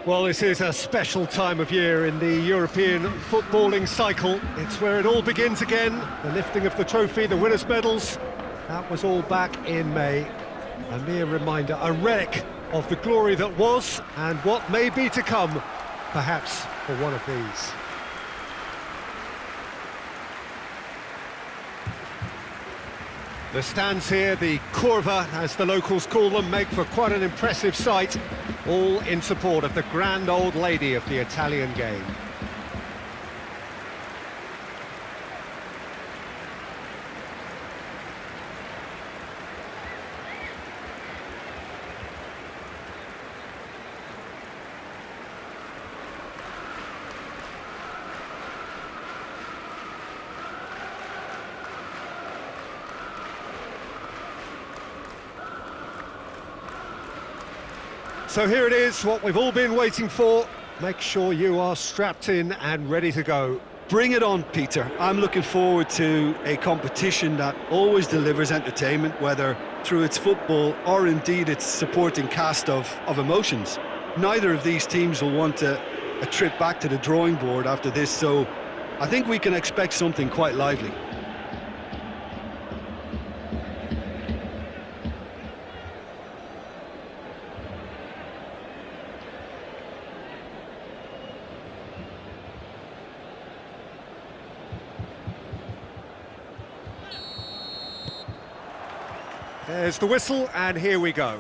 Well, this is a special time of year in the European footballing cycle. It's where it all begins again. The lifting of the trophy, the winners' medals. That was all back in May. A mere reminder, a relic of the glory that was and what may be to come, perhaps for one of these. The stands here, the curva, as the locals call them, make for quite an impressive sight, all in support of the grand old lady of the Italian game. So here it is, what we've all been waiting for. Make sure you are strapped in and ready to go. Bring it on, Peter. I'm looking forward to a competition that always delivers entertainment, whether through its football or indeed its supporting cast of emotions. Neither of these teams will want a trip back to the drawing board after this, so I think we can expect something quite lively. There's the whistle, and here we go.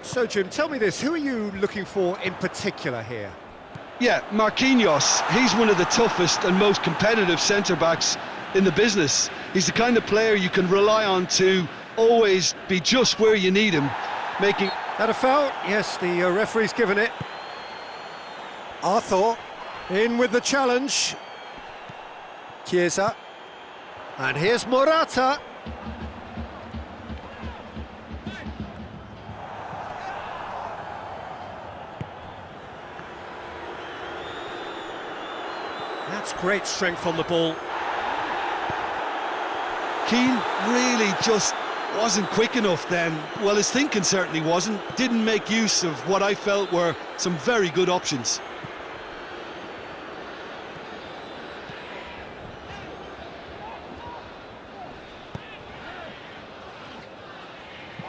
So, Jim, tell me this, who are you looking for in particular here? Yeah, Marquinhos. He's one of the toughest and most competitive centre-backs in the business. He's the kind of player you can rely on to always be just where you need him, making... That a foul? Yes, the referee's given it. Arthur in with the challenge. Chiesa. And here's Morata. That's great strength on the ball. Keane really just wasn't quick enough then. Well, his thinking certainly wasn't. Didn't make use of what I felt were some very good options.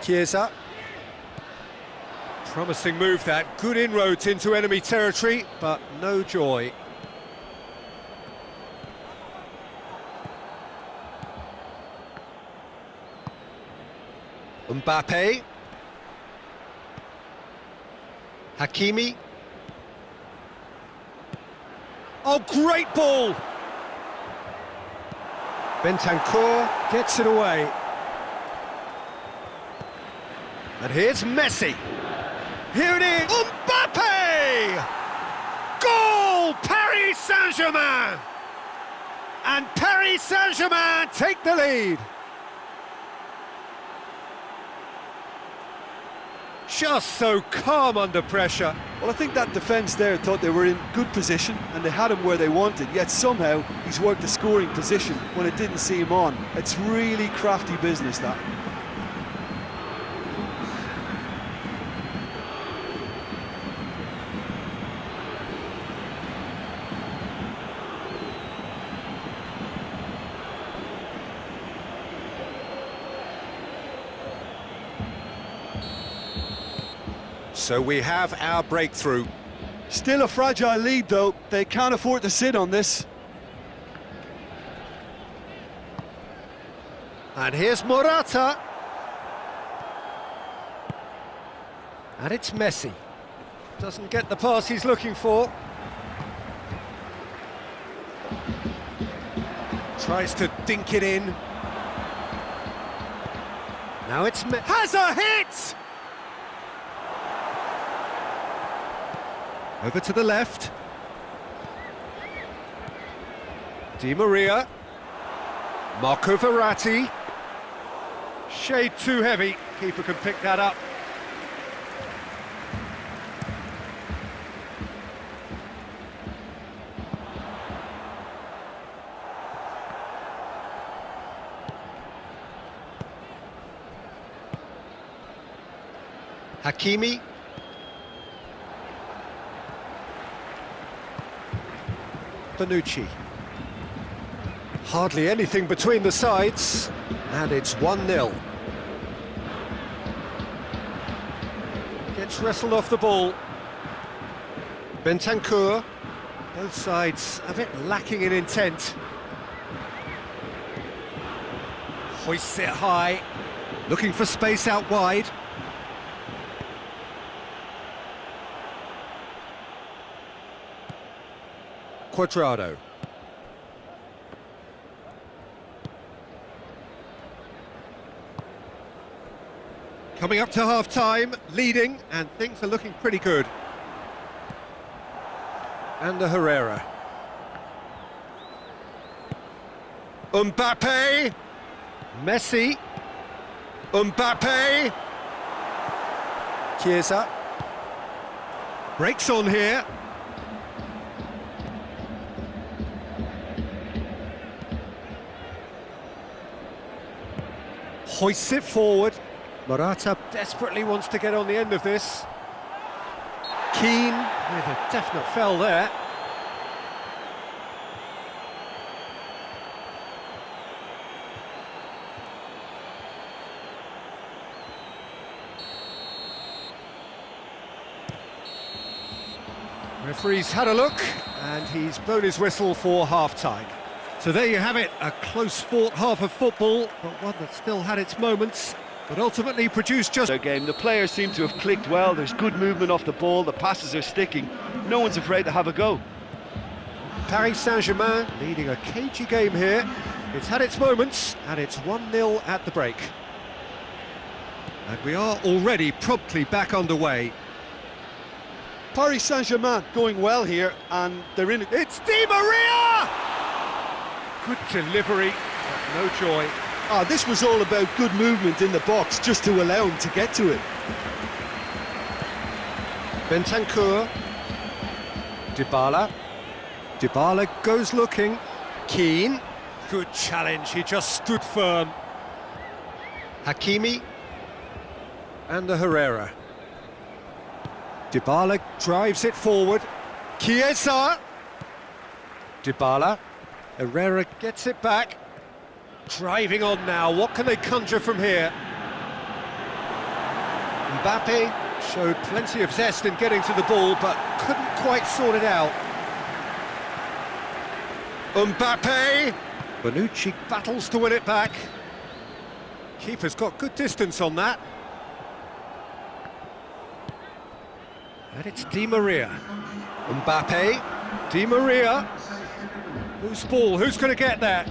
Chiesa. Promising move that. Good inroads into enemy territory, but no joy. Mbappe. Hakimi. Oh, great ball! Bentancur gets it away. And here's Messi. Here it is, Mbappe! Goal! Paris Saint-Germain! And Paris Saint-Germain take the lead. Just so calm under pressure. Well, I think that defence there thought they were in good position and they had him where they wanted, yet somehow he's worked the scoring position when it didn't see him on. It's really crafty business, that. So we have our breakthrough. Still a fragile lead, though. They can't afford to sit on this. And here's Morata. And it's Messi. Doesn't get the pass he's looking for. Tries to dink it in. Now it's has a hit! Over to the left. Di Maria. Marco Verratti. Shade too heavy. Keeper can pick that up. Hakimi. Bonucci. Hardly anything between the sides, and it's 1-0. Gets wrestled off the ball. Bentancur. Both sides a bit lacking in intent. Hoists it high, looking for space out wide. Quadrado. Coming up to half-time, leading, and things are looking pretty good. And Herrera. Mbappe. Messi. Mbappe. Chiesa. Breaks on here. Hoists it forward. Morata desperately wants to get on the end of this. Keane with a definite foul there. Referee's had a look, and he's blown his whistle for half-time. So there you have it, a close-fought half of football, but one that still had its moments, but ultimately produced just... Their game. The players seem to have clicked well, there's good movement off the ball, the passes are sticking, no one's afraid to have a go. Paris Saint-Germain leading a cagey game here. It's had its moments, and it's 1-0 at the break. And we are already promptly back underway. Paris Saint-Germain going well here, and they're in it. It's Di Maria! Good delivery, but no joy. This was all about good movement in the box, just to allow him to get to it. Bentancur. Dybala. Dybala goes looking. Keane. Good challenge, he just stood firm. Hakimi. And Herrera. Dybala drives it forward. Chiesa. Dybala. Herrera gets it back. Driving on now, what can they conjure from here? Mbappe showed plenty of zest in getting to the ball, but couldn't quite sort it out. Mbappe! Bonucci battles to win it back. Keeper's got good distance on that. And it's Di Maria. Mbappe. Di Maria. Whose ball? Who's going to get there?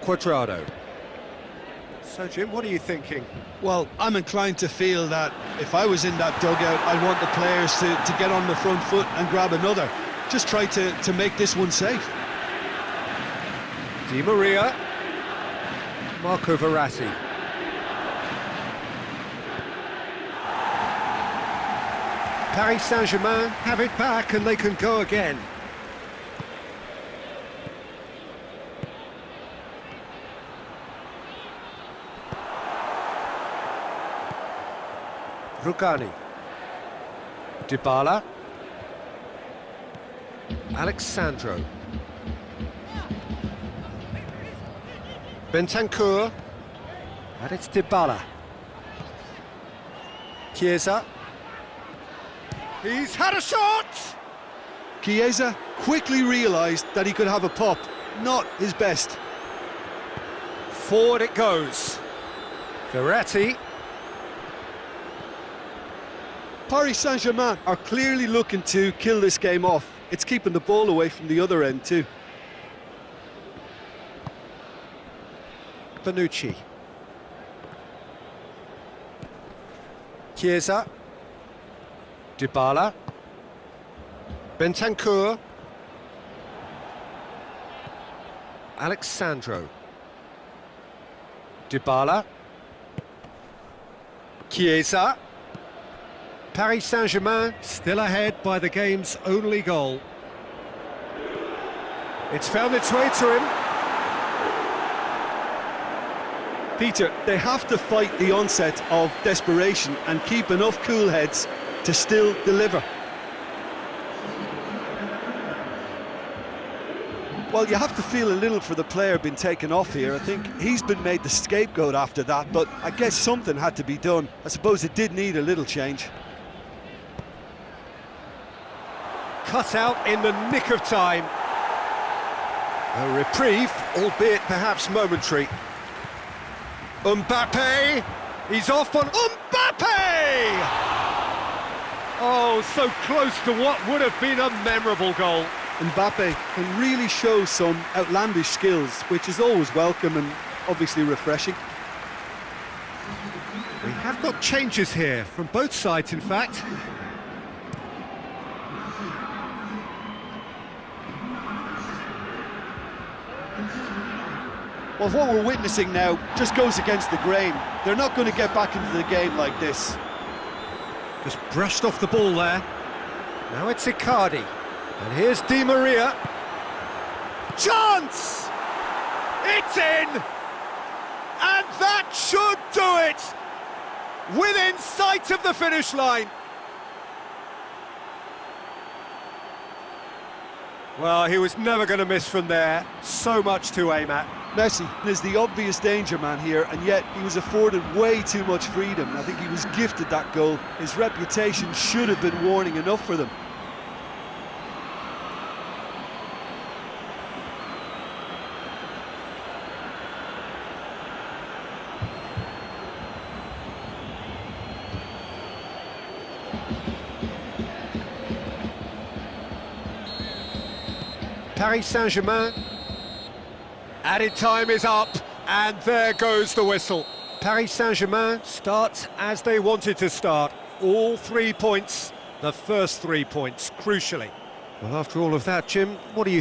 Quadrado. So, Jim, what are you thinking? Well, I'm inclined to feel that if I was in that dugout, I'd want the players to get on the front foot and grab another. Just try to make this one safe. Di Maria. Marco Verratti. Paris Saint-Germain have it back and they can go again. Rugani. Dybala. Alexandro. Bentancur. And it's Dybala. Chiesa. He's had a shot! Chiesa quickly realised that he could have a pop. Not his best. Forward it goes. Verratti. Paris Saint-Germain are clearly looking to kill this game off. It's keeping the ball away from the other end too. Bonucci. Chiesa. Dybala. Bentancur. Alexandro. Dybala. Chiesa. Paris Saint-Germain still ahead by the game's only goal. It's found its way to him. Peter, they have to fight the onset of desperation and keep enough cool heads to still deliver. Well, you have to feel a little for the player being taken off here. I think he's been made the scapegoat after that, but I guess something had to be done. I suppose it did need a little change. Cut out in the nick of time. A reprieve, albeit perhaps momentary. Mbappe! He's off on Mbappe! Oh, so close to what would have been a memorable goal. Mbappe can really show some outlandish skills, which is always welcome and obviously refreshing. We have got changes here, from both sides in fact. Well, what we're witnessing now just goes against the grain. They're not going to get back into the game like this. Just brushed off the ball there. Now it's Icardi. And here's Di Maria. Chance! It's in! And that should do it! Within sight of the finish line. Well, he was never going to miss from there. So much to aim at. Messi is the obvious danger man here, and yet he was afforded way too much freedom. I think he was gifted that goal. His reputation should have been warning enough for them. Paris Saint-Germain. Added time is up, and there goes the whistle. Paris Saint-Germain start as they wanted to start. All 3 points, the first 3 points, crucially. Well, after all of that, Jim, what do you think?